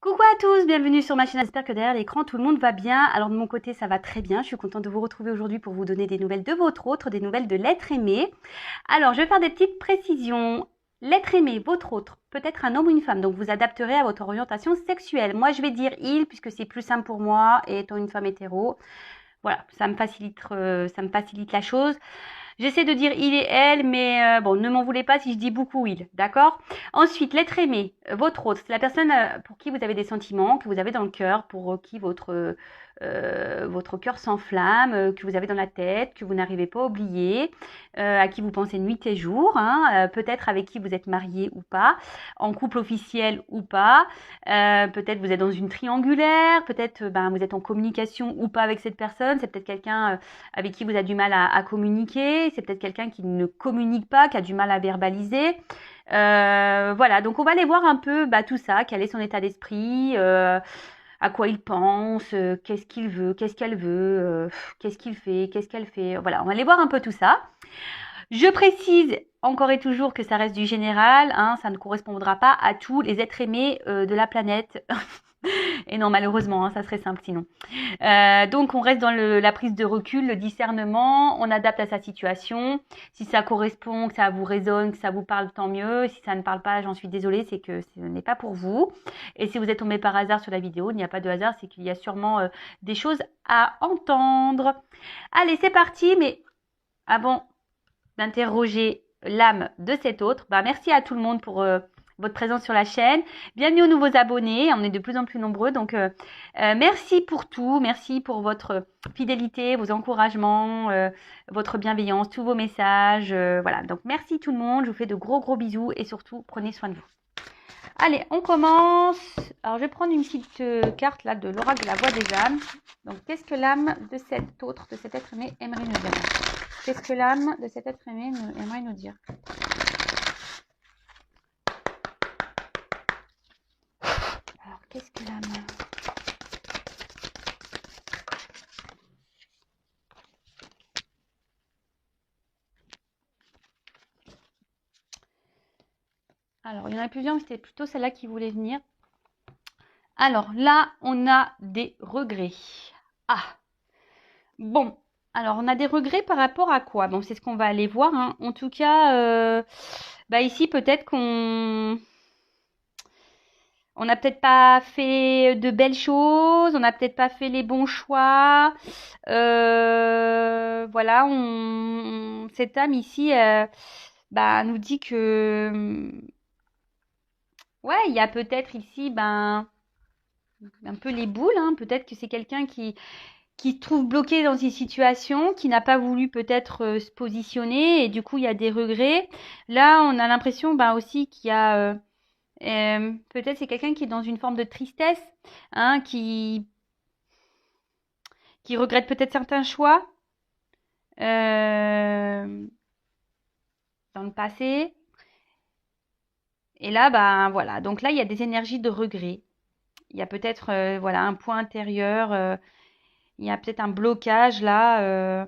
Coucou à tous, bienvenue sur ma chaîne, j'espère que derrière l'écran tout le monde va bien. Alors de mon côté ça va très bien, je suis contente de vous retrouver aujourd'hui pour vous donner des nouvelles de votre autre, des nouvelles de l'être aimé. Alors je vais faire des petites précisions. L'être aimé, votre autre, peut être un homme ou une femme, donc vous adapterez à votre orientation sexuelle. Moi je vais dire il puisque c'est plus simple pour moi et étant une femme hétéro. Voilà, ça me facilite la chose. J'essaie de dire il et elle, mais bon, ne m'en voulez pas si je dis beaucoup il, d'accord? Ensuite, l'être aimé, votre autre, c'est la personne pour qui vous avez des sentiments, que vous avez dans le cœur, pour qui votre cœur s'enflamme, que vous avez dans la tête, que vous n'arrivez pas à oublier, à qui vous pensez nuit et jour, hein, peut-être avec qui vous êtes marié ou pas, en couple officiel ou pas, peut-être vous êtes dans une triangulaire, peut-être vous êtes en communication ou pas avec cette personne, c'est peut-être quelqu'un avec qui vous avez du mal à communiquer, c'est peut-être quelqu'un qui ne communique pas, qui a du mal à verbaliser. Voilà, donc on va aller voir un peu tout ça, quel est son état d'esprit, à quoi il pense, qu'est-ce qu'il veut, qu'est-ce qu'elle veut, qu'est-ce qu'il fait, qu'est-ce qu'elle fait. Voilà, on va aller voir un peu tout ça. Je précise encore et toujours que ça reste du général, hein, ça ne correspondra pas à tous les êtres aimés de la planète. Et non, malheureusement, hein, ça serait simple sinon. Donc, on reste dans la prise de recul, le discernement, on adapte à sa situation. Si ça correspond, que ça vous résonne, que ça vous parle, tant mieux. Si ça ne parle pas, j'en suis désolée, c'est que ce n'est pas pour vous. Et si vous êtes tombé par hasard sur la vidéo, il n'y a pas de hasard, c'est qu'il y a sûrement des choses à entendre. Allez, c'est parti, mais avant d'interroger l'âme de cet autre, merci à tout le monde pour votre présence sur la chaîne. Bienvenue aux nouveaux abonnés, on est de plus en plus nombreux, donc merci pour tout, merci pour votre fidélité, vos encouragements, votre bienveillance, tous vos messages, voilà. Donc merci tout le monde, je vous fais de gros bisous et surtout prenez soin de vous. Allez, on commence. Alors je vais prendre une petite carte là de l'oracle de la voix des âmes. Donc qu'est-ce que l'âme de cet autre, de cet être aimé aimerait nous dire? Qu'est-ce que l'âme de cet être aimé aimerait nous dire? Alors, qu'est-ce que l'âme? Alors, il y en a plusieurs, mais c'était plutôt celle-là qui voulait venir. Alors, là, on a des regrets. Ah! Bon, alors, on a des regrets par rapport à quoi? Bon, c'est ce qu'on va aller voir, hein. En tout cas, ici, peut-être qu'on n'a peut-être pas fait de belles choses, on n'a peut-être pas fait les bons choix. Voilà, cette âme ici nous dit que ouais, il y a peut-être ici un peu les boules, hein. Peut-être que c'est quelqu'un qui se trouve bloqué dans une situation, qui n'a pas voulu peut-être se positionner et du coup il y a des regrets. Là, on a l'impression aussi qu'il y a peut-être c'est quelqu'un qui est dans une forme de tristesse, hein, qui regrette peut-être certains choix dans le passé. Et là, voilà. Donc là, il y a des énergies de regret. Il y a peut-être un point intérieur. Il y a peut-être un blocage là.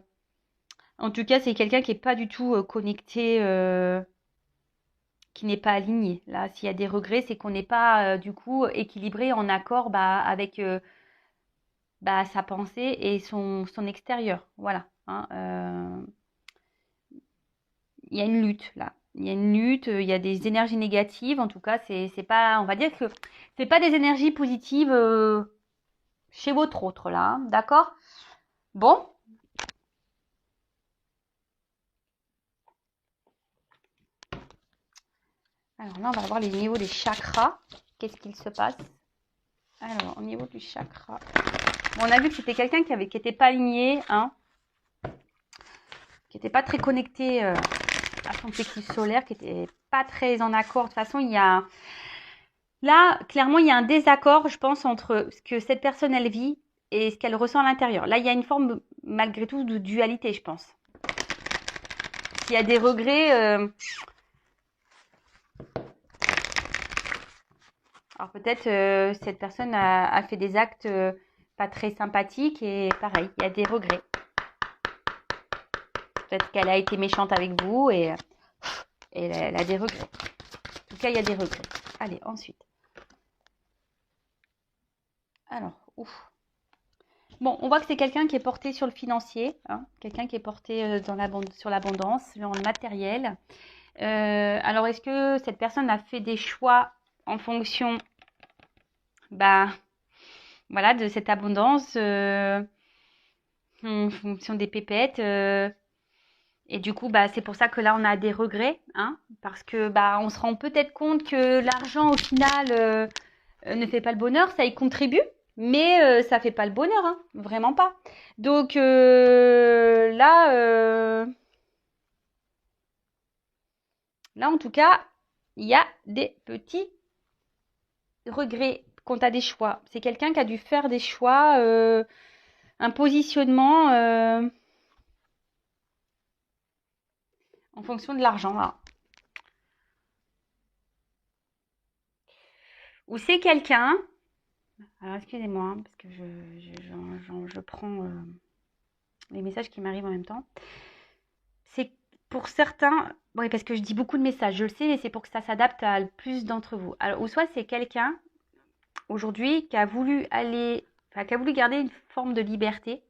En tout cas, c'est quelqu'un qui n'est pas du tout connecté, qui n'est pas aligné. Là, s'il y a des regrets, c'est qu'on n'est pas du coup équilibré, en accord avec sa pensée et son extérieur. Voilà. Hein, il y a une lutte là. Il y a une lutte, il y a des énergies négatives. En tout cas, c'est pas, on va dire que c'est pas des énergies positives chez votre autre là. Hein, d'accord? Bon. Alors là, on va voir les niveaux des chakras. Qu'est-ce qu'il se passe? Alors, au niveau du chakra. Bon, on a vu que c'était quelqu'un qui n'était pas aligné, hein, qui n'était pas très connecté à son plexus solaire, qui n'était pas très en accord. De toute façon, il y a... Là, clairement, il y a un désaccord, je pense, entre ce que cette personne, elle vit et ce qu'elle ressent à l'intérieur. Là, il y a une forme, malgré tout, de dualité, je pense. S'il y a des regrets... Alors peut-être cette personne a fait des actes pas très sympathiques et pareil, il y a des regrets. Peut-être qu'elle a été méchante avec vous et elle a des regrets. En tout cas, il y a des regrets. Allez, ensuite. Alors, ouf. Bon, on voit que c'est quelqu'un qui est porté sur le financier, hein, quelqu'un qui est porté sur l'abondance, sur le matériel. Alors, est-ce que cette personne a fait des choix en fonction, bah, voilà, de cette abondance, en fonction des pépettes, et du coup, bah, c'est pour ça que là, on a des regrets, hein, parce que bah, on se rend peut-être compte que l'argent, au final, ne fait pas le bonheur, ça y contribue, mais ça fait pas le bonheur, hein, vraiment pas. Donc là, en tout cas, il y a des petits regrets quant à des choix. C'est quelqu'un qui a dû faire des choix, un positionnement en fonction de l'argent, là. Ou c'est quelqu'un, alors excusez-moi, hein, parce que je prends les messages qui m'arrivent en même temps. C'est pour certains, oui, parce que je dis beaucoup de messages, je le sais, mais c'est pour que ça s'adapte à le plus d'entre vous. Alors, ou soit c'est quelqu'un aujourd'hui qui a voulu qui a voulu garder une forme de liberté,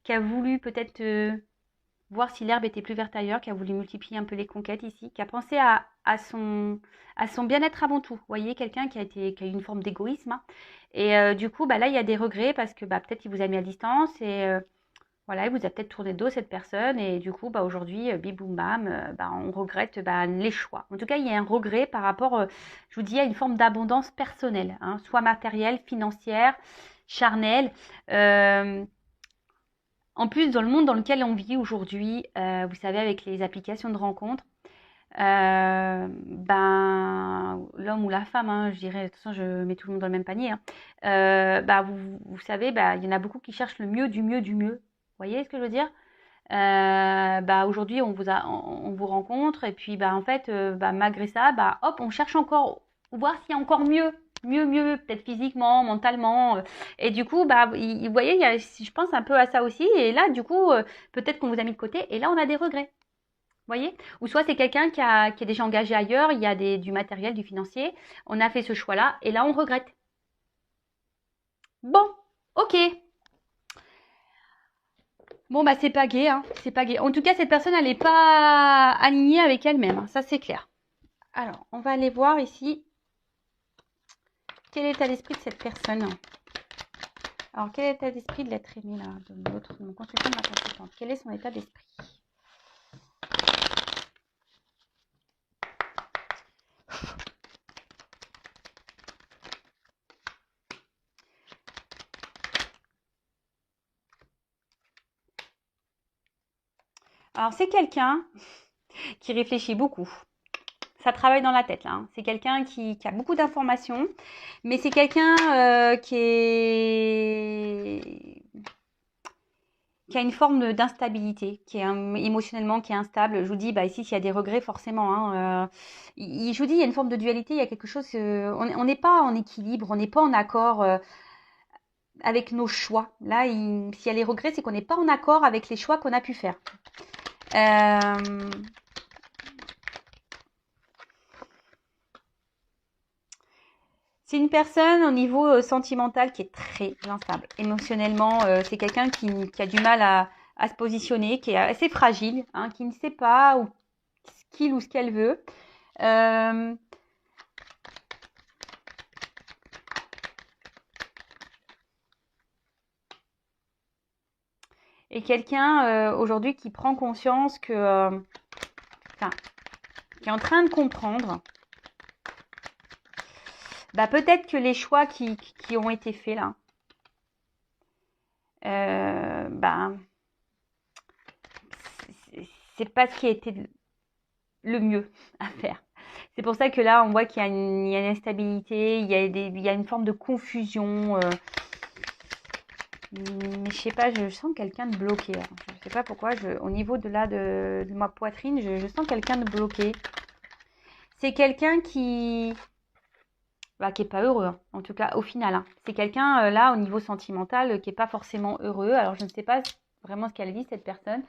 qui a voulu peut-être voir si l'herbe était plus verte ailleurs, qui a voulu multiplier un peu les conquêtes ici, qui a pensé à son bien-être avant tout. Vous voyez, quelqu'un qui a eu une forme d'égoïsme, hein. Et du coup, bah, là, il y a des regrets parce que bah, peut-être il vous a mis à distance et voilà, il vous a peut-être tourné le dos cette personne et du coup, bah, aujourd'hui, bim boum bam, bah, on regrette bah, les choix. En tout cas, il y a un regret par rapport, je vous dis, à une forme d'abondance personnelle, hein, soit matérielle, financière, charnelle. Euh, En plus, dans le monde dans lequel on vit aujourd'hui, vous savez, avec les applications de rencontres, ben, l'homme ou la femme, hein, je dirais, de toute façon, je mets tout le monde dans le même panier, hein, bah, vous savez, bah, il y en a beaucoup qui cherchent le mieux du mieux du mieux. Vous voyez ce que je veux dire? Bah, aujourd'hui, on vous rencontre et puis, bah, en fait, bah, malgré ça, bah, hop, on cherche encore, voir s'il y a encore mieux. Mieux, peut-être physiquement, mentalement. Et du coup, bah, vous voyez, je pense un peu à ça aussi. Et là, du coup, peut-être qu'on vous a mis de côté. Et là, on a des regrets. Vous voyez? Ou soit c'est quelqu'un qui est déjà engagé ailleurs, il y a du matériel, du financier. On a fait ce choix-là. Et là, on regrette. Bon, ok. Bon, bah, c'est pas gai, hein. C'est pas gai. En tout cas, cette personne, elle n'est pas alignée avec elle-même, hein. Ça, c'est clair. Alors, on va aller voir ici quel est l'état d'esprit de cette personne. Alors, quel est l'état d'esprit de l'être aimé, là, de mon consultant, de ma consultante? Quel est son état d'esprit? Alors, c'est quelqu'un qui réfléchit beaucoup. Ça travaille dans la tête, là, hein. C'est quelqu'un qui a beaucoup d'informations, mais c'est quelqu'un qui a une forme d'instabilité, qui est émotionnellement qui est instable. Je vous dis, bah ici, s'il y a des regrets, forcément, hein, je vous dis, il y a une forme de dualité, il y a quelque chose. On n'est pas en équilibre, on n'est pas en accord avec nos choix. Là, s'il y a les regrets, c'est qu'on n'est pas en accord avec les choix qu'on a pu faire. C'est une personne au niveau sentimental qui est très instable. Émotionnellement, c'est quelqu'un qui a du mal à se positionner, qui est assez fragile, hein, qui ne sait pas ce qu'il ou ce qu'elle veut. Et quelqu'un aujourd'hui qui prend conscience qui est en train de comprendre, bah peut-être que les choix qui ont été faits là, bah c'est pas ce qui a été le mieux à faire. C'est pour ça que là, on voit qu'il y a une instabilité, il y a une forme de confusion. Mais je sais pas, je sens quelqu'un de bloqué. Alors, je sais pas pourquoi, au niveau de ma poitrine, je sens quelqu'un de bloqué. C'est quelqu'un qui est pas heureux, hein, en tout cas au final, hein. C'est quelqu'un là au niveau sentimental qui est pas forcément heureux. Alors je ne sais pas vraiment ce qu'elle vit cette personne,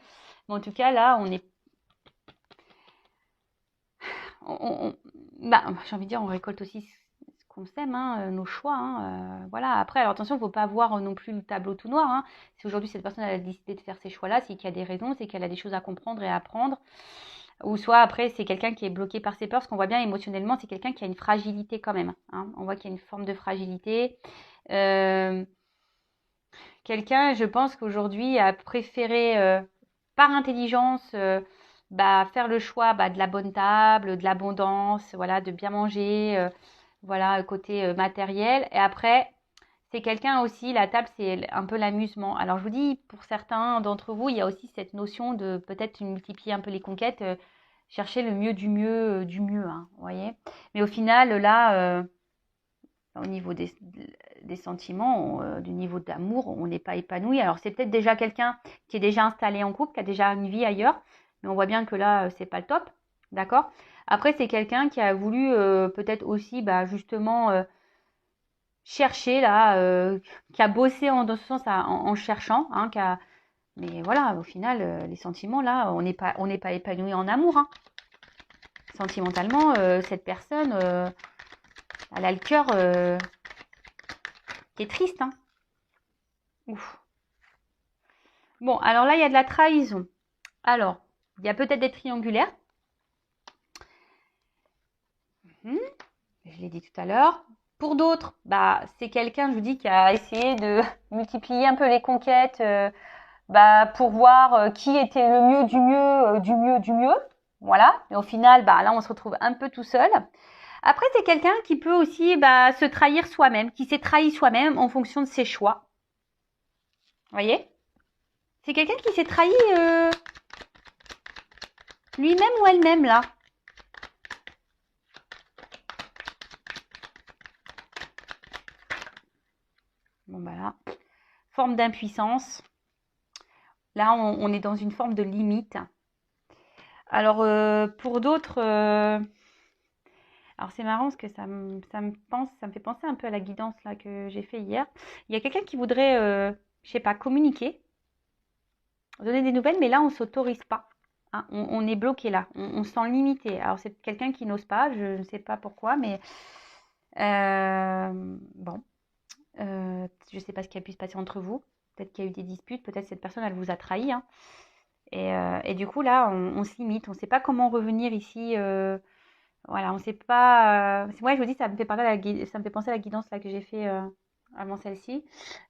mais en tout cas là on est, bah, j'ai envie de dire on récolte aussi qu'on s'aime, hein, nos choix. Voilà. Après, alors attention, il ne faut pas voir non plus le tableau tout noir. Hein. Si aujourd'hui cette personne a décidé de faire ces choix-là, c'est qu'il y a des raisons, c'est qu'elle a des choses à comprendre et à apprendre. Ou soit après, c'est quelqu'un qui est bloqué par ses peurs, parce qu'on voit bien émotionnellement, c'est quelqu'un qui a une fragilité quand même. Hein. On voit qu'il y a une forme de fragilité. Quelqu'un, je pense qu'aujourd'hui, a préféré, par intelligence, faire le choix de la bonne table, de l'abondance, voilà, de bien manger, voilà, côté matériel. Et après, c'est quelqu'un aussi, la table, c'est un peu l'amusement. Alors, je vous dis, pour certains d'entre vous, il y a aussi cette notion de peut-être multiplier un peu les conquêtes, chercher le mieux du mieux, hein, vous voyez. Mais au final, là, au niveau des sentiments, du niveau d'amour, on n'est pas épanoui. Alors, c'est peut-être déjà quelqu'un qui est déjà installé en couple, qui a déjà une vie ailleurs, mais on voit bien que là, c'est pas le top, d'accord? Après, c'est quelqu'un qui a voulu peut-être aussi, justement, chercher là, qui a bossé dans ce sens en cherchant, hein, mais voilà, au final, les sentiments là, on n'est pas épanoui en amour, hein. Sentimentalement, cette personne, elle a le cœur qui est triste, hein. Ouf. Bon, alors là, il y a de la trahison. Alors, il y a peut-être des triangulaires. Je l'ai dit tout à l'heure. Pour d'autres, c'est quelqu'un, je vous dis, qui a essayé de multiplier un peu les conquêtes pour voir qui était le mieux du mieux, du mieux, du mieux. Voilà. Et au final, là, on se retrouve un peu tout seul. Après, c'est quelqu'un qui peut aussi se trahir soi-même, qui s'est trahi soi-même en fonction de ses choix. Vous voyez? C'est quelqu'un qui s'est trahi lui-même ou elle-même, là. Bon, là. Forme d'impuissance. Là, on est dans une forme de limite. Alors, pour d'autres... Alors, c'est marrant parce que ça me fait penser un peu à la guidance là, que j'ai fait hier. Il y a quelqu'un qui voudrait, je sais pas, communiquer, donner des nouvelles, mais là, on ne s'autorise pas. Hein. On est bloqué là. On se sent limité. Alors, c'est quelqu'un qui n'ose pas. Je ne sais pas pourquoi, mais... bon. Je ne sais pas ce qui a pu se passer entre vous. Peut-être qu'il y a eu des disputes. Peut-être cette personne, elle vous a trahi. Hein. Et du coup, là, on se limite. On ne sait pas comment revenir ici... Voilà, on ne sait pas. Moi, je vous dis, ça me fait penser à la guidance là que j'ai fait avant celle-ci,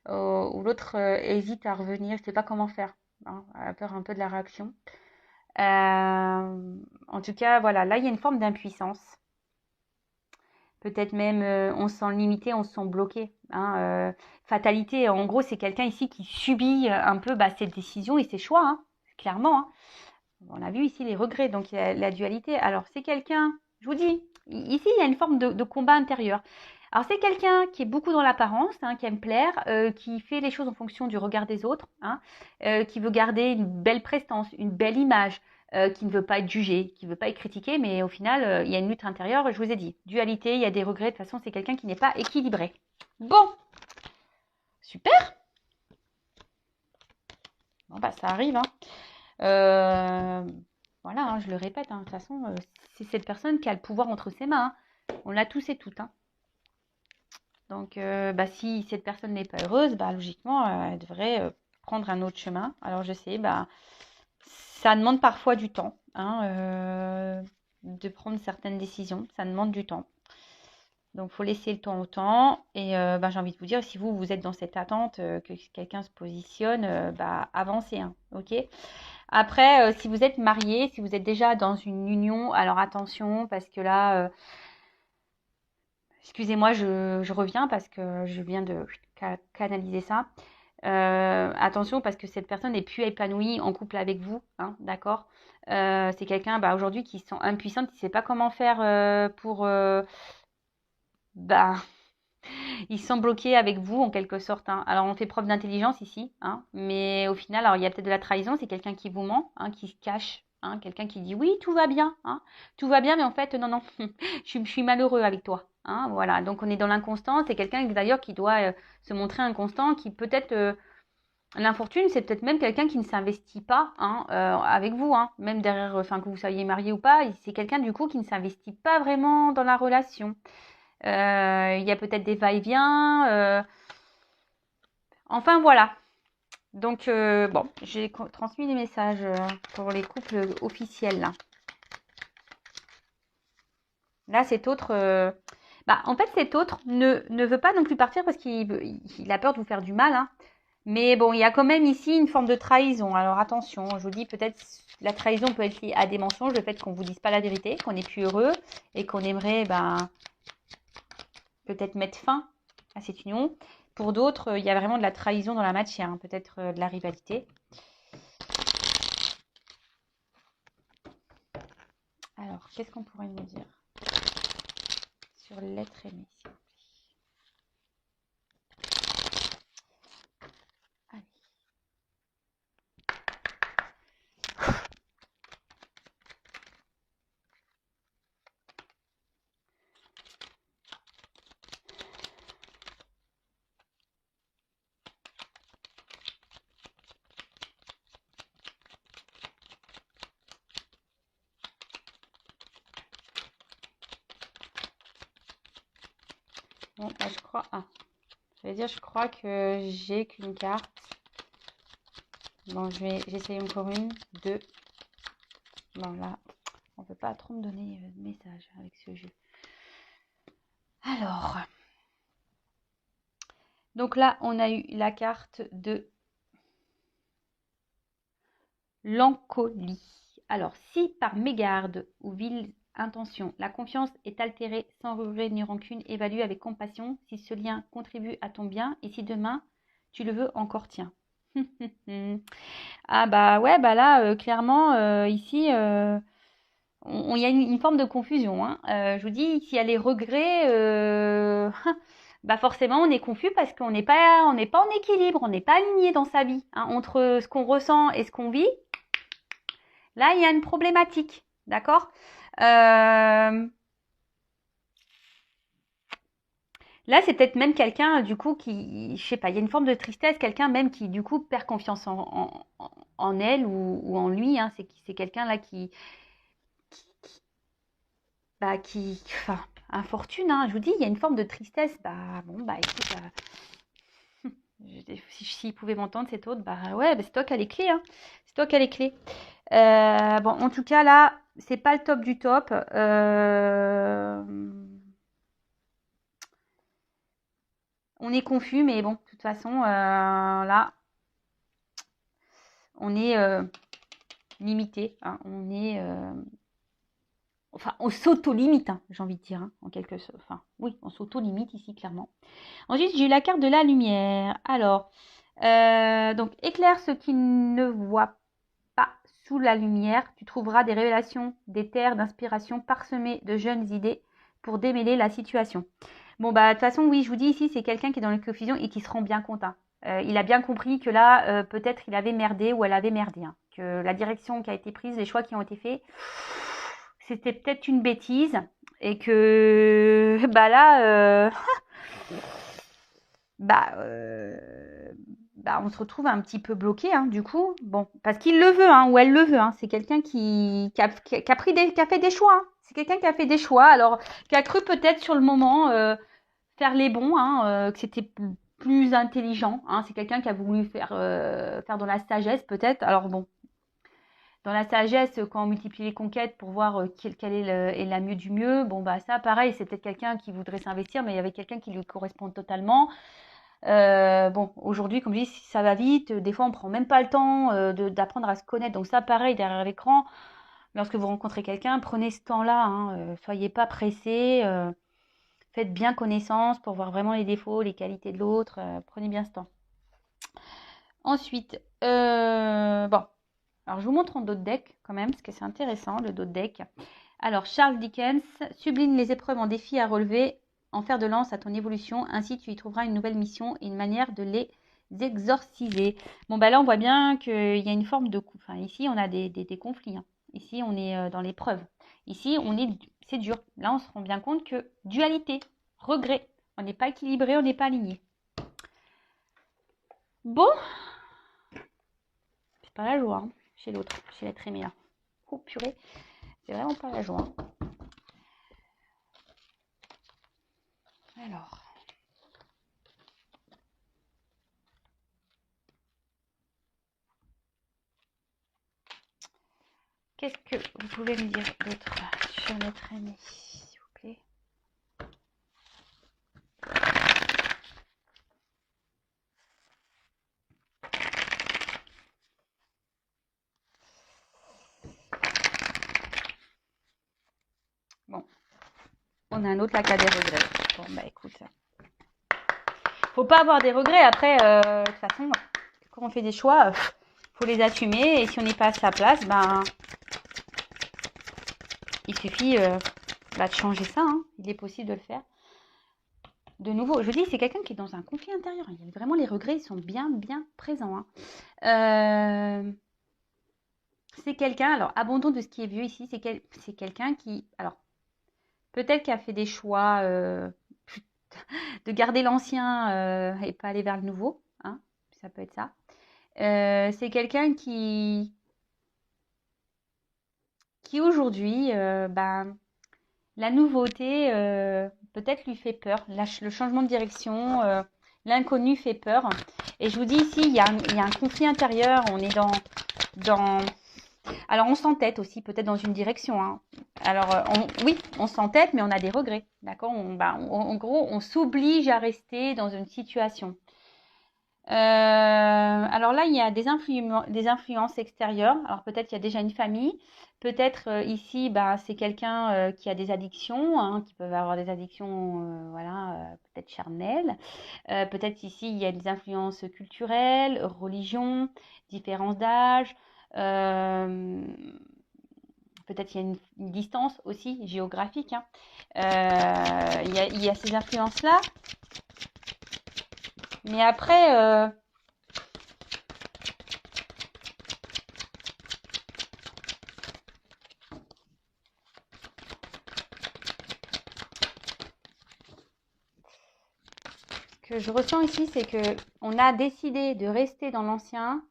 où l'autre hésite à revenir, je ne sais pas comment faire. Hein, elle a peur un peu de la réaction. En tout cas, voilà, là, il y a une forme d'impuissance. Peut-être même, on se sent limité, on se sent bloqué. Hein, fatalité, en gros, c'est quelqu'un ici qui subit un peu ses décisions et ses choix, hein, clairement. Hein. On a vu ici les regrets, donc il y a la dualité. Alors, c'est quelqu'un, je vous dis, ici, il y a une forme de combat intérieur. Alors, c'est quelqu'un qui est beaucoup dans l'apparence, hein, qui aime plaire, qui fait les choses en fonction du regard des autres, hein, qui veut garder une belle prestance, une belle image, qui ne veut pas être jugé, qui ne veut pas être critiqué, mais au final, il y a une lutte intérieure, je vous ai dit. Dualité, il y a des regrets, de toute façon, c'est quelqu'un qui n'est pas équilibré. Bon, super. Bon, ça arrive, hein. Voilà, hein, je le répète, hein, de toute façon, c'est cette personne qui a le pouvoir entre ses mains. Hein. On l'a tous et toutes. Hein. Donc, si cette personne n'est pas heureuse, logiquement, elle devrait prendre un autre chemin. Alors, je sais, ça demande parfois du temps hein, de prendre certaines décisions. Ça demande du temps. Donc, il faut laisser le temps au temps. Et j'ai envie de vous dire, si vous êtes dans cette attente que quelqu'un se positionne, avancez. Hein, ok. Après, si vous êtes marié, si vous êtes déjà dans une union, alors attention, parce que là, excusez-moi, je reviens parce que je viens de canaliser ça. Attention, parce que cette personne n'est plus épanouie en couple avec vous, hein, d'accord? C'est quelqu'un aujourd'hui qui se sent impuissante, qui ne sait pas comment faire pour... ils sont bloqués avec vous en quelque sorte. Hein. Alors on fait preuve d'intelligence ici, hein, mais au final, alors il y a peut-être de la trahison, c'est quelqu'un qui vous ment, hein, qui se cache, hein, quelqu'un qui dit oui, tout va bien, hein, tout va bien, mais en fait non, je suis malheureux avec toi. Hein, voilà, donc on est dans l'inconstance, c'est quelqu'un d'ailleurs qui doit se montrer inconstant, qui peut-être... l'infortune, c'est peut-être même quelqu'un qui ne s'investit pas hein, avec vous, hein, même derrière, que vous soyez marié ou pas, c'est quelqu'un du coup qui ne s'investit pas vraiment dans la relation. Il y a peut-être des va-et-vient. Enfin, voilà. Donc, bon, j'ai transmis les messages pour les couples officiels, là. Là, cet autre... en fait, cet autre ne veut pas non plus partir parce qu'il a peur de vous faire du mal, hein. Mais bon, il y a quand même ici une forme de trahison. Alors, attention, je vous dis, peut-être la trahison peut être liée à des mensonges, le fait qu'on ne vous dise pas la vérité, qu'on n'est plus heureux et qu'on aimerait peut-être mettre fin à cette union. Pour d'autres, il y a vraiment de la trahison dans la matière, hein, peut-être de la rivalité. Alors, qu'est-ce qu'on pourrait nous dire sur l'être aimé? Allez. Bon, bah, je crois... Ah, j'allais dire, je crois que j'ai qu'une carte. Bon, j'essaye encore une, deux. Bon, là, on ne peut pas trop me donner de message avec ce jeu. Alors, donc là, on a eu la carte de l'encolie. Alors, si par mégarde ou vile intention, la confiance est altérée sans regret ni rancune, évalue avec compassion si ce lien contribue à ton bien et si demain tu le veux encore, tiens. Ah bah ouais, bah là, clairement, ici, il y a une forme de confusion, hein. Je vous dis, s'il y a les regrets, bah forcément, on est confus parce qu'on n'est pas en équilibre, on n'est pas aligné dans sa vie, hein, entre ce qu'on ressent et ce qu'on vit. Là, il y a une problématique, d'accord? Là, c'est peut-être même quelqu'un, du coup, qui, je sais pas, il y a une forme de tristesse, quelqu'un même qui, du coup, perd confiance en elle ou en lui, hein. C'est quelqu'un là enfin, infortune, hein. Je vous dis, il y a une forme de tristesse. Bah, bon, bah, écoute, s'il pouvait m'entendre, cet autre, bah, ouais, bah, c'est toi qui as les clés, hein. C'est toi qui as les clés. Bon, en tout cas, là, c'est pas le top du top. On est confus, mais bon, de toute façon, là, on est limité, hein. Enfin, on s'auto-limite, hein, j'ai envie de dire, hein, en quelque sorte. Enfin, oui, on s'auto-limite ici, clairement. Ensuite, j'ai eu la carte de la lumière. Alors, donc, éclaire ce qui ne voit pas sous la lumière. Tu trouveras des révélations, des terres d'inspiration parsemées de jeunes idées pour démêler la situation. Bon, bah, de toute façon, oui, je vous dis ici, c'est quelqu'un qui est dans la confusion et qui se rend bien compte, hein. Il a bien compris que là, peut-être il avait merdé ou elle avait merdé, hein, que la direction qui a été prise, les choix qui ont été faits, c'était peut-être une bêtise et que, bah là, bah, on se retrouve un petit peu bloqué, hein, du coup. Bon, parce qu'il le veut, hein, ou elle le veut, hein. C'est quelqu'un qui a fait des choix, hein. C'est quelqu'un qui a fait des choix, alors qui a cru peut-être sur le moment faire les bons, hein, que c'était plus intelligent, hein. C'est quelqu'un qui a voulu faire dans la sagesse peut-être. Alors bon, dans la sagesse, quand on multiplie les conquêtes pour voir quelle est la mieux du mieux, bon bah ça pareil, c'est peut-être quelqu'un qui voudrait s'investir, mais il y avait quelqu'un qui lui correspond totalement. Bon, aujourd'hui, comme je dis, ça va vite. Des fois, on prend même pas le temps d'apprendre à se connaître. Donc ça, pareil, derrière l'écran, lorsque vous rencontrez quelqu'un, prenez ce temps-là, hein, soyez pas pressés. Faites bien connaissance pour voir vraiment les défauts, les qualités de l'autre. Prenez bien ce temps. Ensuite, bon, alors je vous montre en dos de deck quand même, parce que c'est intéressant, le dos de deck. Alors, Charles Dickens sublime les épreuves en défis à relever, en fer de lance à ton évolution. Ainsi, tu y trouveras une nouvelle mission et une manière de les exorciser. Bon, bah là, on voit bien qu'il y a une forme de... Enfin, ici, on a des conflits, hein. Ici, on est dans l'épreuve. Ici, c'est dur. Là, on se rend bien compte que dualité, regret. On n'est pas équilibré, on n'est pas aligné. Bon, c'est pas la joie, hein, chez l'autre, chez l'être aimé, là. Oh, purée, c'est vraiment pas la joie, hein. Alors, qu'est-ce que vous pouvez me dire d'autre sur notre ami, s'il vous plaît? Bon, on a un autre là qui a des regrets. Bon, bah écoute, faut pas avoir des regrets. Après, de toute façon, quand on fait des choix, faut les assumer. Et si on n'est pas à sa place, ben, il suffit de changer ça. Hein. Il est possible de le faire. De nouveau, je dis, c'est quelqu'un qui est dans un conflit intérieur. Il y a vraiment les regrets, ils sont bien, bien présents. Hein. C'est quelqu'un, alors, abandon de ce qui est vieux ici, c'est quelqu'un qui, alors, peut-être qui a fait des choix de garder l'ancien et pas aller vers le nouveau. Hein, ça peut être ça. C'est quelqu'un qui aujourd'hui, la nouveauté peut-être lui fait peur. Le changement de direction, l'inconnu fait peur. Et je vous dis ici, il y a un conflit intérieur. On est dans... Alors, on s'entête aussi, peut-être dans une direction. Hein. Alors, oui, on s'entête, mais on a des regrets. D'accord. En gros, on s'oblige à rester dans une situation. Alors là, il y a des influences extérieures. Alors peut-être qu'il y a déjà une famille. Peut-être ici, c'est quelqu'un qui a des addictions, hein, qui peuvent avoir des addictions, peut-être charnelles. Peut-être ici, il y a des influences culturelles, religion, différence d'âge. Peut-être qu'il y a une distance aussi géographique. Hein. Il y a ces influences-là. Mais après, ce que je ressens ici, c'est que on a décidé de rester dans l'ancien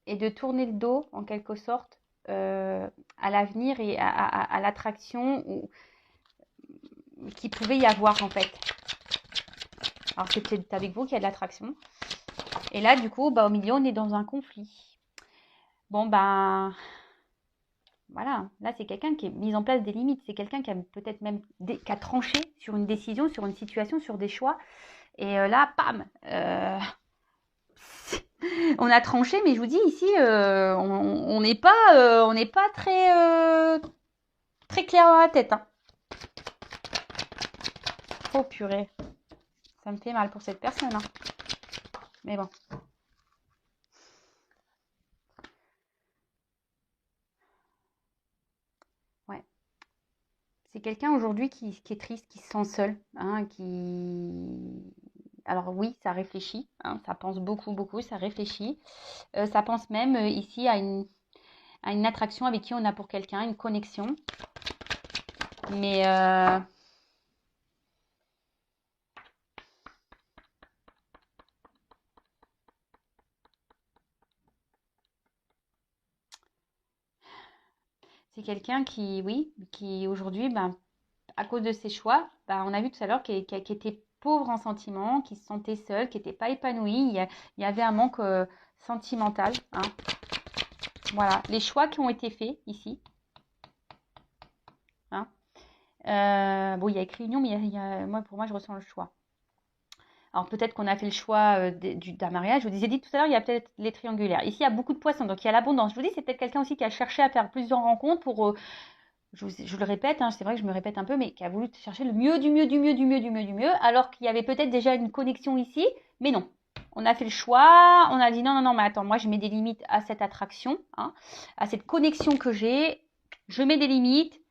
et de tourner le dos, en quelque sorte, à l'avenir et à l'attraction qu'il pouvait y avoir, en fait. Alors, c'est peut-être avec vous qu'il y a de l'attraction. Et là, du coup, au milieu, on est dans un conflit. Bon, voilà. Là, c'est quelqu'un qui a mis en place des limites. C'est quelqu'un qui a peut-être même qui a tranché sur une décision, sur une situation, sur des choix. Et là, pam on a tranché, mais je vous dis ici, on n'est pas très, très clair dans la tête. Hein. Oh purée, ça me fait mal pour cette personne. Hein. Mais bon. Ouais. C'est quelqu'un aujourd'hui qui est triste, qui se sent seul, hein, Alors oui, ça réfléchit, hein, ça pense beaucoup, beaucoup, ça réfléchit. Ça pense même ici à une attraction avec qui on a pour quelqu'un, une connexion. Mais c'est quelqu'un qui aujourd'hui, à cause de ses choix, on a vu tout à l'heure qui était pauvre en sentiments, qui se sentait seul, qui n'était pas épanoui. Il y avait un manque sentimental. Hein. Voilà, les choix qui ont été faits ici. Hein. Bon, il y a écrit union, mais pour moi, je ressens le choix. Alors peut-être qu'on a fait le choix d'un mariage. Je vous disais dit tout à l'heure, il y a peut-être les triangulaires. Ici, il y a beaucoup de poissons, donc il y a l'abondance. Je vous dis, c'est peut-être quelqu'un aussi qui a cherché à faire plusieurs rencontres pour... je le répète, hein, c'est vrai que je me répète un peu, mais qui a voulu chercher le mieux du mieux, du mieux, du mieux, du mieux, du mieux, alors qu'il y avait peut-être déjà une connexion ici, mais non. On a fait le choix, on a dit non, mais attends, moi je mets des limites à cette attraction, hein, à cette connexion que j'ai, je mets des limites,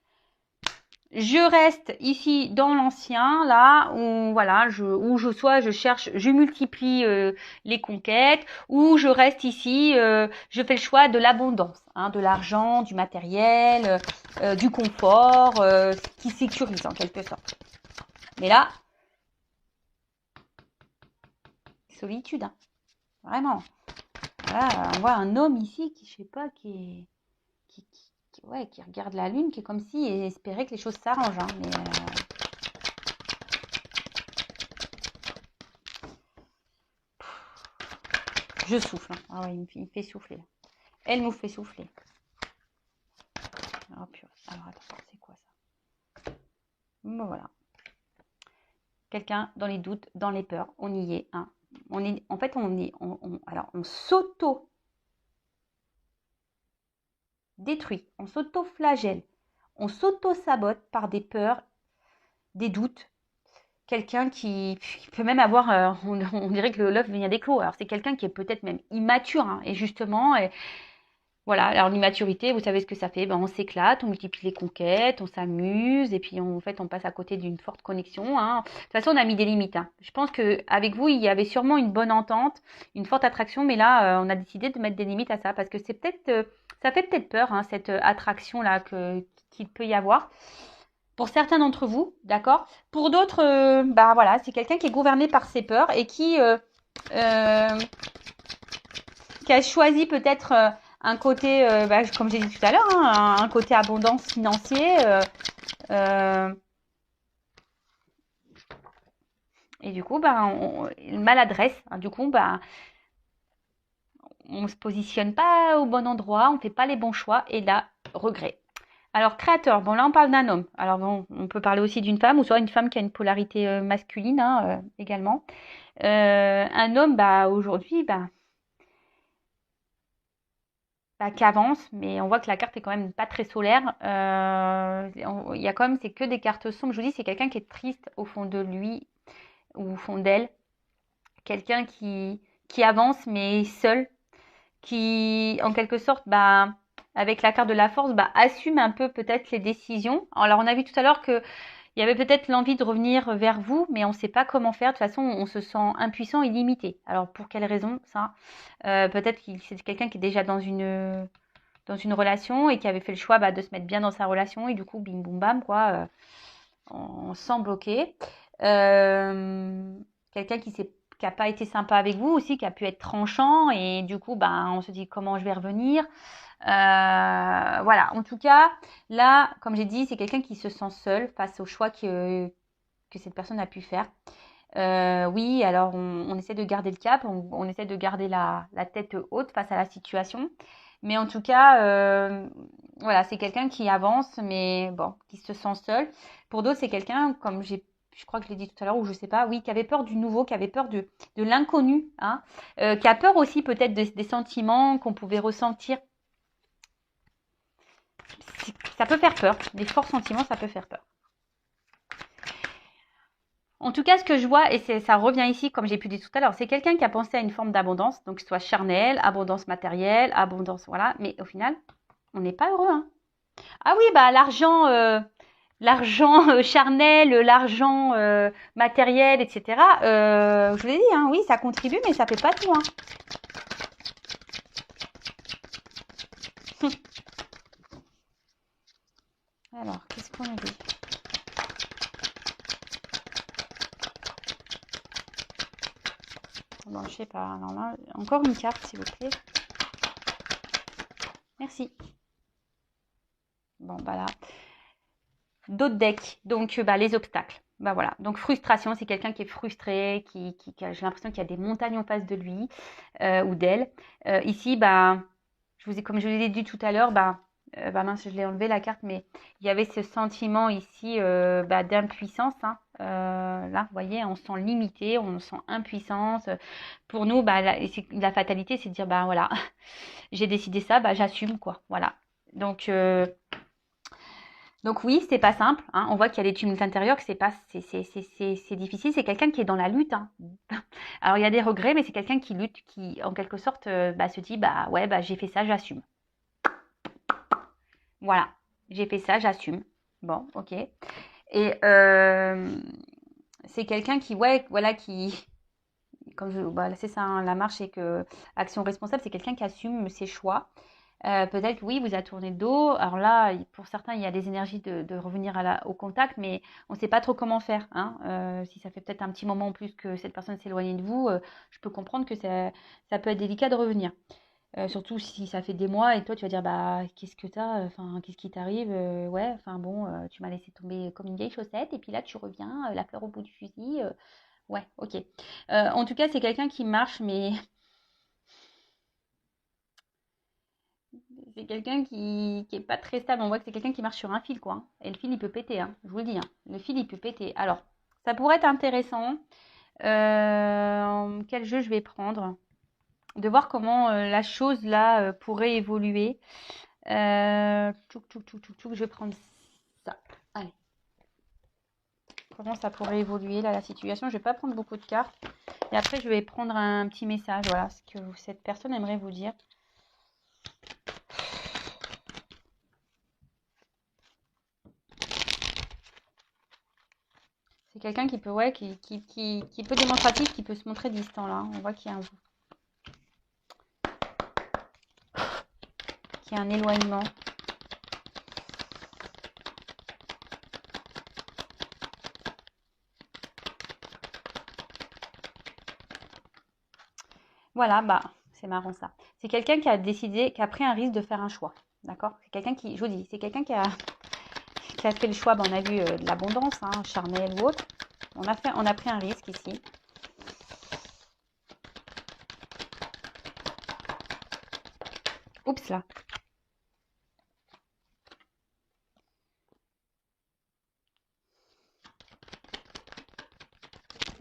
je reste ici dans l'ancien, là, où je cherche, je multiplie les conquêtes, ou je reste ici, je fais le choix de l'abondance, hein, de l'argent, du matériel, du confort, qui sécurise en quelque sorte. Mais là, solitude, hein, vraiment. Là, on voit un homme ici qui, je sais pas, qui regarde la lune, qui est comme si il espérait que les choses s'arrangent. Hein, mais Je souffle. Hein. Ah ouais, il me fait souffler. Elle nous fait souffler. Oh, purée. Alors, attends, c'est quoi ça? Bon, voilà. Quelqu'un dans les doutes, dans les peurs. On y est. Hein. En fait, alors, on s'auto-détruit. On s'auto-flagelle. On s'auto-sabote par des peurs, des doutes. Quelqu'un qui peut même avoir, on dirait que l'œuf vient d'éclore. Alors, c'est quelqu'un qui est peut-être même immature. Hein, et justement... Voilà, alors l'immaturité, vous savez ce que ça fait, on s'éclate, on multiplie les conquêtes, on s'amuse, et puis en fait on passe à côté d'une forte connexion. Hein. De toute façon, on a mis des limites. Hein. Je pense qu'avec vous, il y avait sûrement une bonne entente, une forte attraction, mais là, on a décidé de mettre des limites à ça, parce que c'est peut-être, ça fait peut-être peur, hein, cette attraction-là qu'il peut y avoir. Pour certains d'entre vous, d'accord. Pour d'autres, voilà, c'est quelqu'un qui est gouverné par ses peurs et qui a choisi peut-être... un côté, comme j'ai dit tout à l'heure, hein, un côté abondance financier. Et du coup, maladresse. Hein, du coup, on ne se positionne pas au bon endroit, on ne fait pas les bons choix. Et là, regret. Alors, créateur, bon là on parle d'un homme. Alors bon, on peut parler aussi d'une femme, ou soit une femme qui a une polarité masculine hein, également. Un homme, aujourd'hui, qui avance, mais on voit que la carte est quand même pas très solaire. Il y a quand même, c'est que des cartes sombres. Je vous dis, c'est quelqu'un qui est triste au fond de lui ou au fond d'elle. Quelqu'un qui avance, mais seul. Qui, en quelque sorte, avec la carte de la force, assume un peu peut-être les décisions. Alors, on a vu tout à l'heure que il y avait peut-être l'envie de revenir vers vous, mais on ne sait pas comment faire. De toute façon, on se sent impuissant et limité. Alors, pour quelle raison ça peut-être que c'est quelqu'un qui est déjà dans une relation et qui avait fait le choix de se mettre bien dans sa relation. Et du coup, bim, boum, bam, quoi, on se sent bloqué. Quelqu'un qui n'a pas été sympa avec vous aussi, qui a pu être tranchant. Et du coup, on se dit comment je vais revenir. Voilà, en tout cas, là, comme j'ai dit, c'est quelqu'un qui se sent seul face au choix que cette personne a pu faire. Oui, alors on essaie de garder le cap, on essaie de garder la tête haute face à la situation. Mais en tout cas, voilà, c'est quelqu'un qui avance, mais bon, qui se sent seul. Pour d'autres, c'est quelqu'un, comme je crois que je l'ai dit tout à l'heure, ou je sais pas, oui, qui avait peur du nouveau, qui avait peur de l'inconnu, hein, qui a peur aussi peut-être des sentiments qu'on pouvait ressentir. Ça peut faire peur. Les forts sentiments, ça peut faire peur. En tout cas, ce que je vois, et ça revient ici, comme j'ai pu dire tout à l'heure, c'est quelqu'un qui a pensé à une forme d'abondance, donc soit charnelle, abondance matérielle, abondance, voilà. Mais au final, on n'est pas heureux. Hein. Ah oui, l'argent charnel, l'argent matériel, etc. Je vous l'ai dit, hein, oui, ça contribue, mais ça fait pas tout. Hein. Alors, qu'est-ce qu'on a dit? Bon, je sais pas. Alors là, encore une carte, s'il vous plaît. Merci. Bon, voilà. D'autres decks. Donc, les obstacles. Voilà. Donc, frustration, c'est quelqu'un qui est frustré, qui j'ai l'impression qu'il y a des montagnes en face de lui ou d'elle. Ici, comme je vous l'ai dit tout à l'heure, mince, je l'ai enlevé la carte, mais il y avait ce sentiment ici d'impuissance. Hein. Là, vous voyez, on se sent limité, on se sent impuissance. Pour nous, la fatalité, c'est de dire, voilà, j'ai décidé ça, j'assume, quoi. Voilà. Donc oui, c'est pas simple. Hein. On voit qu'il y a des tumultes intérieurs, que c'est difficile. C'est quelqu'un qui est dans la lutte. Hein. Alors il y a des regrets, mais c'est quelqu'un qui lutte, qui en quelque sorte se dit j'ai fait ça, j'assume. Voilà, j'ai fait ça, j'assume. Bon, ok. Et c'est quelqu'un qui c'est ça, hein, la marche, c'est que action responsable, c'est quelqu'un qui assume ses choix. Peut-être que oui, vous a tourné le dos. Alors là, pour certains, il y a des énergies de revenir au contact, mais on ne sait pas trop comment faire. Hein. Si ça fait peut-être un petit moment en plus que cette personne s'éloigne de vous, je peux comprendre que ça peut être délicat de revenir. Surtout si ça fait des mois et toi tu vas dire qu'est-ce que t'as, enfin qu'est-ce qui t'arrive, ouais, enfin bon, tu m'as laissé tomber comme une vieille chaussette et puis là tu reviens, la fleur au bout du fusil, ouais, ok. En tout cas c'est quelqu'un qui marche mais c'est quelqu'un qui est pas très stable. On voit que c'est quelqu'un qui marche sur un fil, quoi. Et le fil, il peut péter, hein, je vous le dis. Hein. Le fil, il peut péter. Alors, ça pourrait être intéressant. Quel jeu je vais prendre? De voir comment la chose, là, pourrait évoluer. Je vais prendre ça. Allez. Comment ça pourrait évoluer, là, la situation. Je vais pas prendre beaucoup de cartes. Et après, je vais prendre un petit message. Voilà, ce que cette personne aimerait vous dire. C'est quelqu'un qui peut, ouais, qui peut démonstratif, qui peut se montrer distant, là. On voit qu'il y a un éloignement. Voilà, bah, c'est marrant ça. C'est quelqu'un qui a décidé, qui a pris un risque de faire un choix. D'accord? C'est quelqu'un qui, je vous dis, c'est quelqu'un qui a fait le choix, bah, on a vu de l'abondance, hein, charnel ou autre. On a pris un risque ici. Oups là.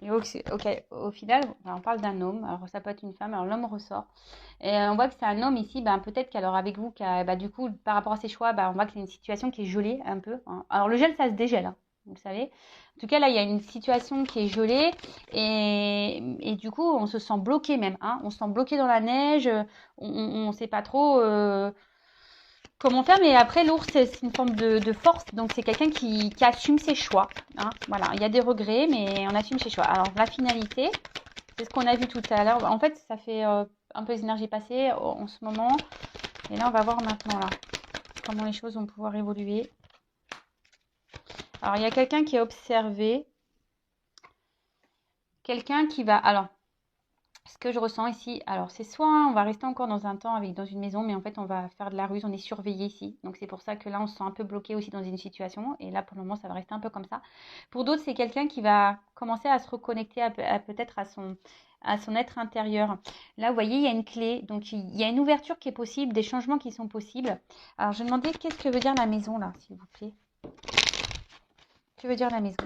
Et ok, au final, on parle d'un homme. Alors ça peut être une femme. Alors l'homme ressort. Et on voit que c'est un homme ici. Ben, peut-être qu'alors avec vous, du coup, par rapport à ses choix, on voit que c'est une situation qui est gelée un peu. Hein. Alors le gel, ça se dégèle. Hein, vous savez. En tout cas, là, il y a une situation qui est gelée. Et du coup, on se sent bloqué même. Hein. On se sent bloqué dans la neige. On ne sait pas trop comment faire. Mais après, l'ours, c'est une forme de force. Donc c'est quelqu'un qui assume ses choix. Hein. Voilà, il y a des regrets, mais on assume ses choix. Alors la finalité, c'est ce qu'on a vu tout à l'heure. En fait, ça fait un peu les énergies passées en ce moment. Et là, on va voir maintenant là comment les choses vont pouvoir évoluer. Alors, il y a quelqu'un qui est observé. Quelqu'un qui va... Alors, ce que je ressens ici, alors c'est soit on va rester encore dans un temps dans une maison, mais en fait, on va faire de la ruse, on est surveillé ici. Donc, c'est pour ça que là, on se sent un peu bloqué aussi dans une situation. Et là, pour le moment, ça va rester un peu comme ça. Pour d'autres, c'est quelqu'un qui va commencer à se reconnecter peut-être à son être intérieur. Là, vous voyez, il y a une clé. Donc, il y a une ouverture qui est possible, des changements qui sont possibles. Alors, je vais demander qu'est-ce que veut dire la maison, là, s'il vous plaît. Que veut dire la maison?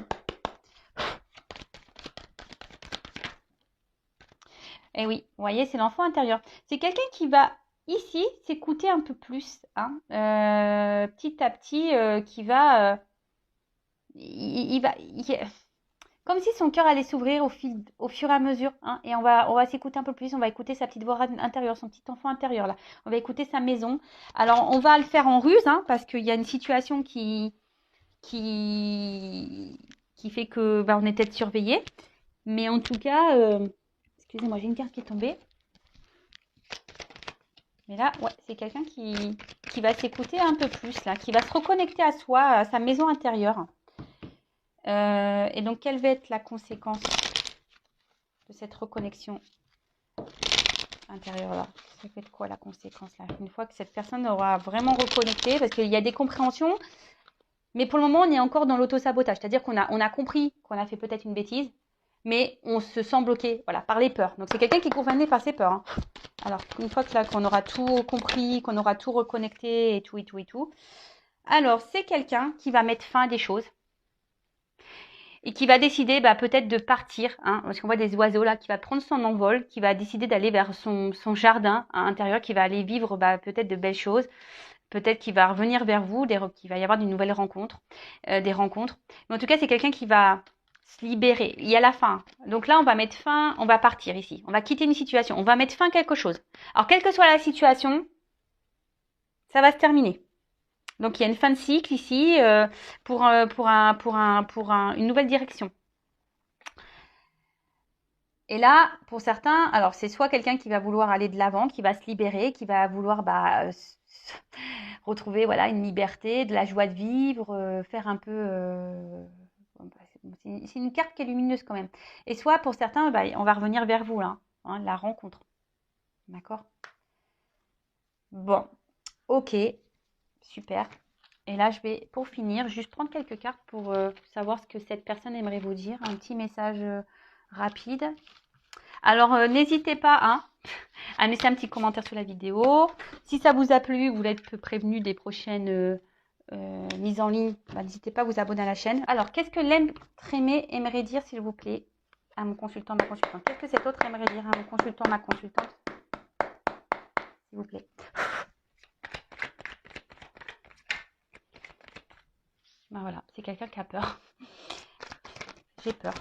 Eh oui, vous voyez, c'est l'enfant intérieur. C'est quelqu'un qui va ici s'écouter un peu plus, hein, petit à petit, qui va, comme si son cœur allait s'ouvrir au fur et à mesure, hein, et on va s'écouter un peu plus, on va écouter sa petite voix intérieure, son petit enfant intérieur là. On va écouter sa maison. Alors on va le faire en ruse, hein, parce qu'il y a une situation qui fait que on est peut-être surveillé. Mais en tout cas, excusez-moi, j'ai une carte qui est tombée. Mais là, ouais, c'est quelqu'un qui va s'écouter un peu plus là, qui va se reconnecter à soi, à sa maison intérieure. Et donc, quelle va être la conséquence de cette reconnexion intérieure là? Ça fait quoi la conséquence là? Une fois que cette personne aura vraiment reconnecté, parce qu'il y a des compréhensions, mais pour le moment, on est encore dans l'auto-sabotage. C'est-à-dire qu'on a compris qu'on a fait peut-être une bêtise, mais on se sent bloqué, voilà, par les peurs. Donc, c'est quelqu'un qui est gouverné par ses peurs. Hein. Alors, une fois qu'on aura tout compris, qu'on aura tout reconnecté et tout. Alors, c'est quelqu'un qui va mettre fin à des choses et qui va décider peut-être de partir, hein, parce qu'on voit des oiseaux là, qui va prendre son envol, qui va décider d'aller vers son jardin intérieur, qui va aller vivre peut-être de belles choses. Peut-être qu'il va revenir vers vous, qu'il va y avoir de nouvelles rencontres, des rencontres. Mais en tout cas, c'est quelqu'un qui va se libérer. Il y a la fin. Donc là, on va mettre fin, on va partir ici. On va quitter une situation. On va mettre fin à quelque chose. Alors, quelle que soit la situation, ça va se terminer. Donc, il y a une fin de cycle ici pour une nouvelle direction. Et là, pour certains, alors c'est soit quelqu'un qui va vouloir aller de l'avant, qui va se libérer, qui va vouloir retrouver voilà une liberté, de la joie de vivre, faire un peu. C'est une carte qui est lumineuse quand même. Et soit pour certains, on va revenir vers vous là, hein, la rencontre. D'accord? Bon, ok, super. Et là, je vais, pour finir, juste prendre quelques cartes pour savoir ce que cette personne aimerait vous dire. Un petit message rapide. Alors, n'hésitez pas, hein, à laisser un petit commentaire sous la vidéo. Si ça vous a plu, vous voulez être prévenu des prochaines mises en ligne, bah, n'hésitez pas à vous abonner à la chaîne. Alors, qu'est-ce que l'être aimé aimerait dire, s'il vous plaît, à mon consultant, ma consultante? Qu'est-ce que cet autre aimerait dire à mon consultant, ma consultante, s'il vous plaît? Ben voilà, c'est quelqu'un qui a peur. J'ai peur.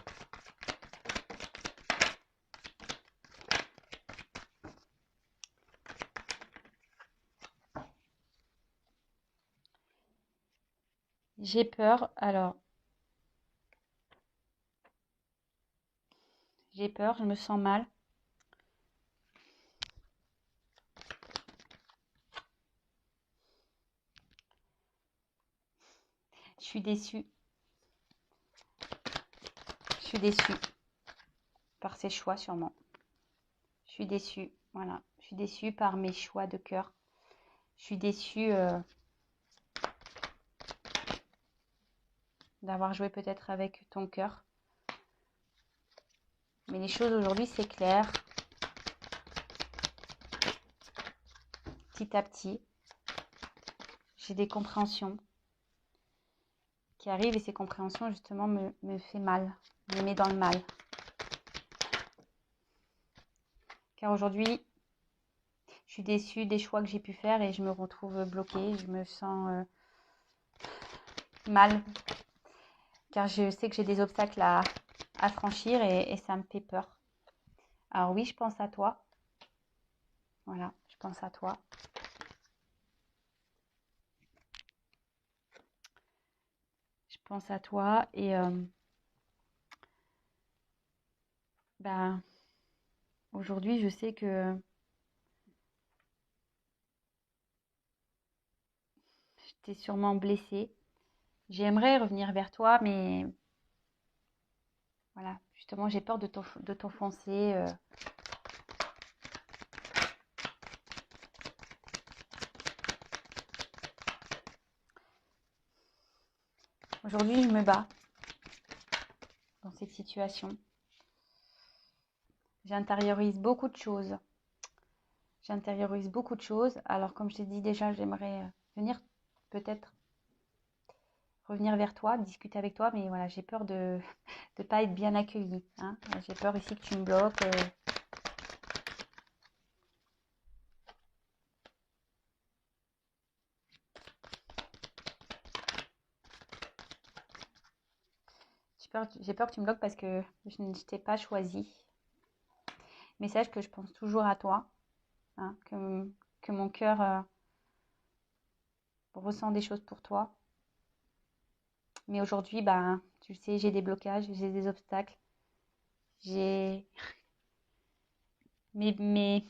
J'ai peur, alors, j'ai peur, je me sens mal. Je suis déçue. Je suis déçue par ses choix, sûrement. Je suis déçue, voilà. Je suis déçue par mes choix de cœur. Je suis déçue d'avoir joué peut-être avec ton cœur. Mais les choses aujourd'hui, c'est clair. Petit à petit, j'ai des compréhensions qui arrivent et ces compréhensions, justement, me fait mal, me met dans le mal. Car aujourd'hui, je suis déçue des choix que j'ai pu faire et je me retrouve bloquée. Je me sens mal. Car je sais que j'ai des obstacles à franchir et ça me fait peur. Alors oui, je pense à toi. Voilà, je pense à toi. Je pense à toi et bah, aujourd'hui, je sais que je t'ai sûrement blessée. J'aimerais revenir vers toi, mais voilà, justement, j'ai peur de t'offenser. Aujourd'hui, je me bats dans cette situation. J'intériorise beaucoup de choses. J'intériorise beaucoup de choses. Alors, comme je t'ai dit déjà, j'aimerais venir peut-être revenir vers toi, discuter avec toi, mais voilà, j'ai peur de ne pas être bien accueillie. Hein. J'ai peur ici que tu me bloques. J'ai peur que tu me bloques parce que je ne t'ai pas choisi. Mais sache que je pense toujours à toi, hein, que mon cœur ressent des choses pour toi. Mais aujourd'hui, bah, tu le sais, j'ai des blocages, j'ai des obstacles. J'ai mes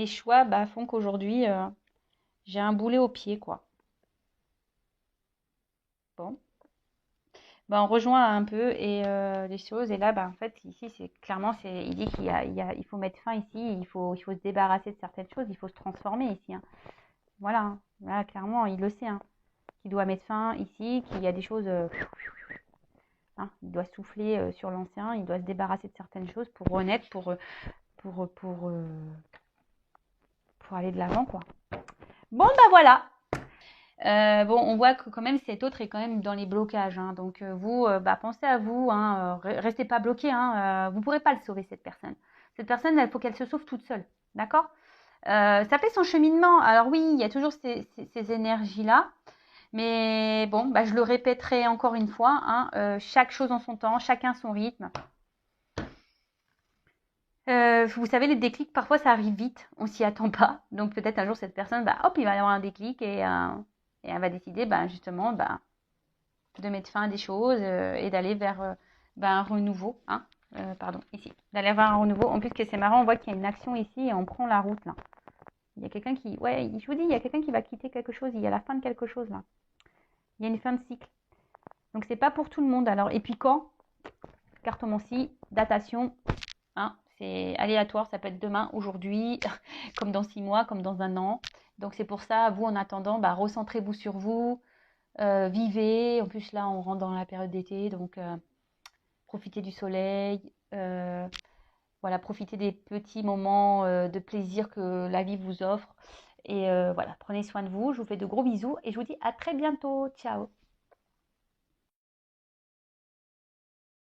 choix bah, font qu'aujourd'hui, j'ai un boulet au pied, quoi. Bon, bah, on rejoint un peu et les choses. Et là, bah, en fait, ici, c'est clairement, il dit il faut mettre fin ici, il faut se débarrasser de certaines choses, il faut se transformer ici. Hein. Voilà, hein. Là, clairement, il le sait, hein, qu'il doit mettre fin ici, qu'il y a des choses, hein, il doit souffler sur l'ancien, il doit se débarrasser de certaines choses pour renaître, pour, pour, euh, pour aller de l'avant, quoi. Bon, bah voilà. Bon, on voit que quand même cet autre est quand même dans les blocages. Hein. Donc vous, bah, pensez à vous, hein, restez pas bloqués. Hein, vous ne pourrez pas le sauver, cette personne. Cette personne, il faut qu'elle se sauve toute seule. D'accord. Ça fait son cheminement. Alors oui, il y a toujours ces énergies-là. Mais bon, bah, je le répéterai encore une fois. Hein, chaque chose en son temps, chacun son rythme. Vous savez, les déclics, parfois, ça arrive vite. On s'y attend pas. Donc peut-être un jour, cette personne, bah, hop, il va y avoir un déclic et elle va décider, bah, justement, bah, de mettre fin à des choses et d'aller vers bah, un renouveau. Hein, pardon, ici. D'aller vers un renouveau. En plus, que c'est marrant, on voit qu'il y a une action ici et on prend la route, là. Il y a quelqu'un qui... Ouais, je vous dis, il y a quelqu'un qui va quitter quelque chose. Il y a la fin de quelque chose, là. Il y a une fin de cycle. Donc, c'est pas pour tout le monde. Alors, et puis quand? Cartomancie, datation, hein, c'est aléatoire, ça peut être demain, aujourd'hui, comme dans 6 mois, comme dans un an. Donc c'est pour ça, vous en attendant, bah, recentrez-vous sur vous, vivez. En plus là, on rentre dans la période d'été, donc profitez du soleil, voilà, profitez des petits moments de plaisir que la vie vous offre. Et voilà, prenez soin de vous. Je vous fais de gros bisous et je vous dis à très bientôt. Ciao!